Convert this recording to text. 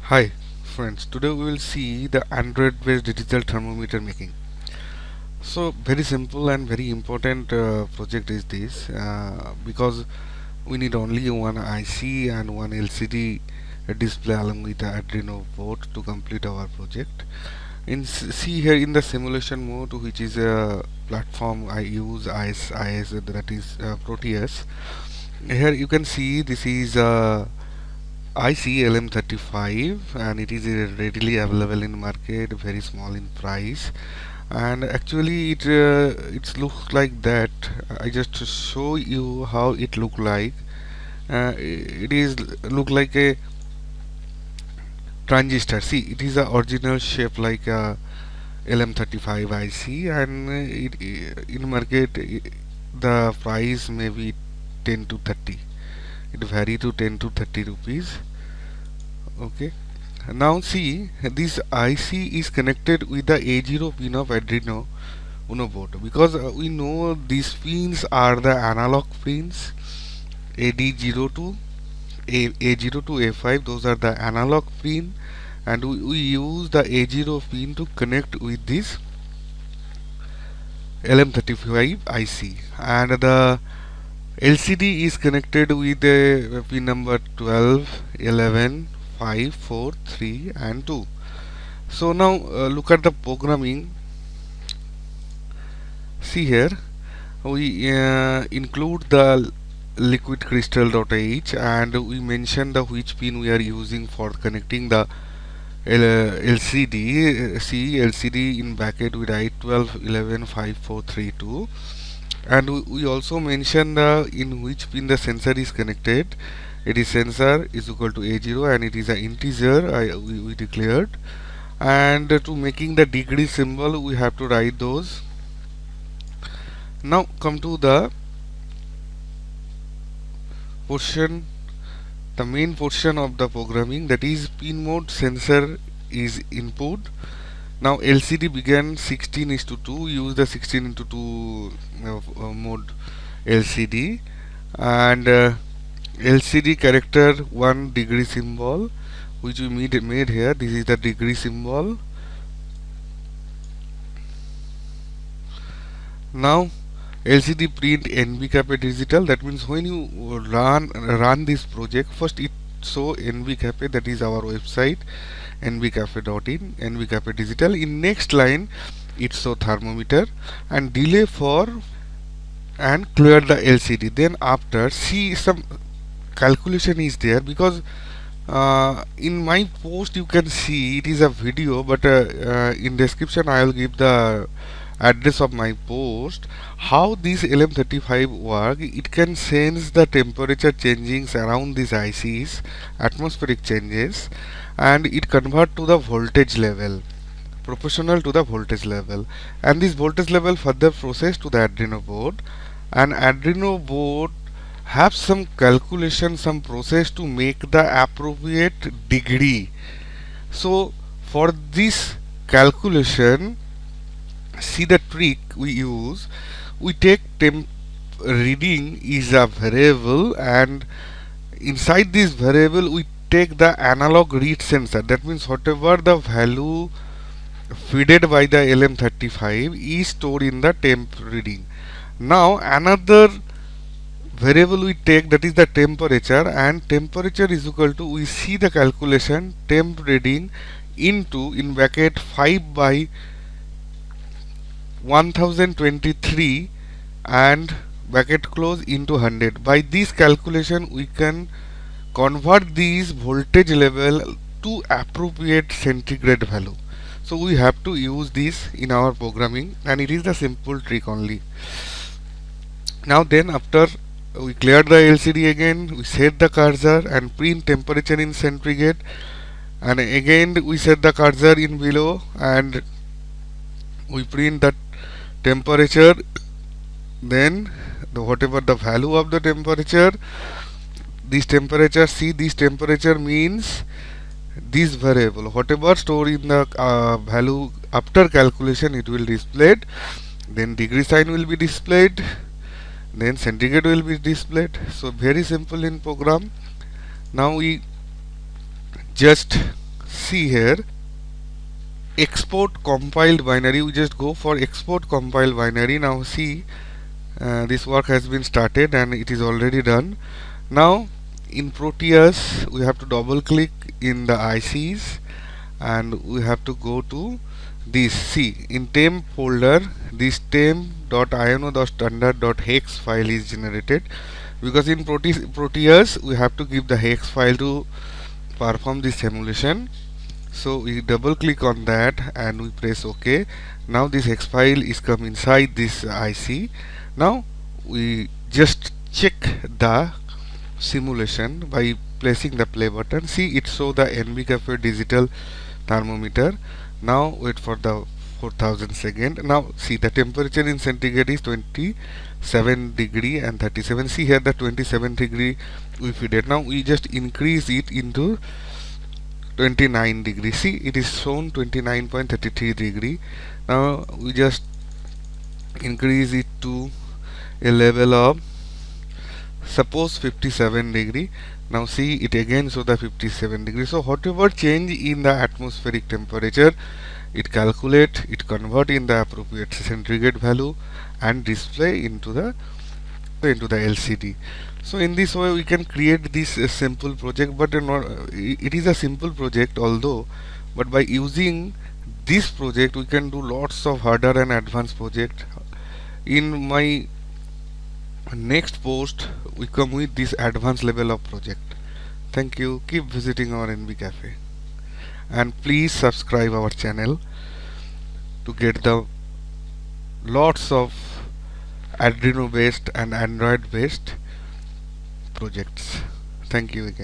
Hi friends, today we will see the Android based digital thermometer making. So very simple and very important project is this because we need only one IC and one LCD display along with the Arduino board to complete our project. See here in the simulation mode, which is a platform I use IS that is Proteus. Here you can see this is I see LM-35 and it is readily available in market, very small in price, and actually it looks like that. I just to show you how it look like. It is look like a transistor. See, it is a original shape like a LM-35 IC, and in market the price may be 10 to 30. It vary to 10 to 30 rupees. Okay. Now see, this IC is connected with the A0 pin of Arduino Uno board because we know these pins are the analog pins AD0 to A0 to A5. Those are the analog pin, and we use the A0 pin to connect with this LM35 IC, and the LCD is connected with the pin number 12, 11, 5, 4, 3 and 2. So now look at the programming. See here, we include the liquid crystal.h, and we mention the which pin we are using for connecting the LCD. See, LCD in bracket we write 12, 11, 5, 4, 3, 2, and we also mention the in which pin the sensor is connected. It is sensor is equal to A0 and it is an integer we declared, and to making the degree symbol we have to write those. Now come to the portion, the main portion of the programming, that is pin mode sensor is input. Now LCD began 16 is to 2, use the 16 into 2 mode LCD, and LCD character 1 degree symbol which we made here. This is the degree symbol. Now LCD print NB Cafe digital. That means when you run this project, first it show NB Cafe, that is our website nbcafe.in, NB Cafe digital. In next line it show thermometer and delay for and clear the LCD. Then after see some calculation is there because in my post you can see it is a video, but in description I will give the address of my post. How this LM35 work, it can sense the temperature changings around these ICs, atmospheric changes, and it convert to the voltage level proportional to the voltage level, and this voltage level further process to the Arduino board, and Arduino board have some calculation, some process to make the appropriate degree. So for this calculation, see the trick we use. We take temp reading is a variable, and inside this variable we take the analog read sensor. That means whatever the value fed by the LM35 is stored in the temp reading. Now another variable we take, that is the temperature, and temperature is equal to, we see the calculation temp reading into in bracket 5 by 1023 and bracket close into 100. By this calculation we can convert these voltage level to appropriate centigrade value. So we have to use this in our programming, and it is the simple trick only. Now then, after we clear the LCD again, we set the cursor and print temperature in centigrade, and again we set the cursor in below and we print that temperature. Then whatever the value of the temperature, this temperature, see this temperature means this variable, whatever stored in the value after calculation, it will displayed. Then degree sign will be displayed, then centigrade will be displayed. So very simple in program. Now we just see here, export compiled binary. We just go for export compiled binary. Now see, this work has been started and it is already done. Now in Proteus we have to double click in the ICs and we have to go to this. See, in temp folder, this temp.iono.standard.hex file is generated, because in Proteus we have to give the hex file to perform this simulation. So we double click on that and we press OK. Now this hex file is come inside this IC. Now we just check the simulation by placing the play button. See, it show the NB Cafe digital thermometer. Now wait for the 4000 second. Now see, the temperature in centigrade is 27 degree and 37. See here, the 27 degree we feed it. Now we just increase it into 29 degree. See, it is shown 29.33 degree. Now we just increase it to a level of suppose 57 degree. Now see, it again show the 57 degree. So whatever change in the atmospheric temperature, it calculate, it convert in the appropriate centigrade value and display into the LCD. So in this way we can create this simple project, but it is a simple project although, but by using this project we can do lots of harder and advanced project. In my next post we come with this advanced level of project. Thank you. Keep visiting our NB Cafe and please subscribe our channel to get the lots of Arduino based and Android based projects. Thank you again.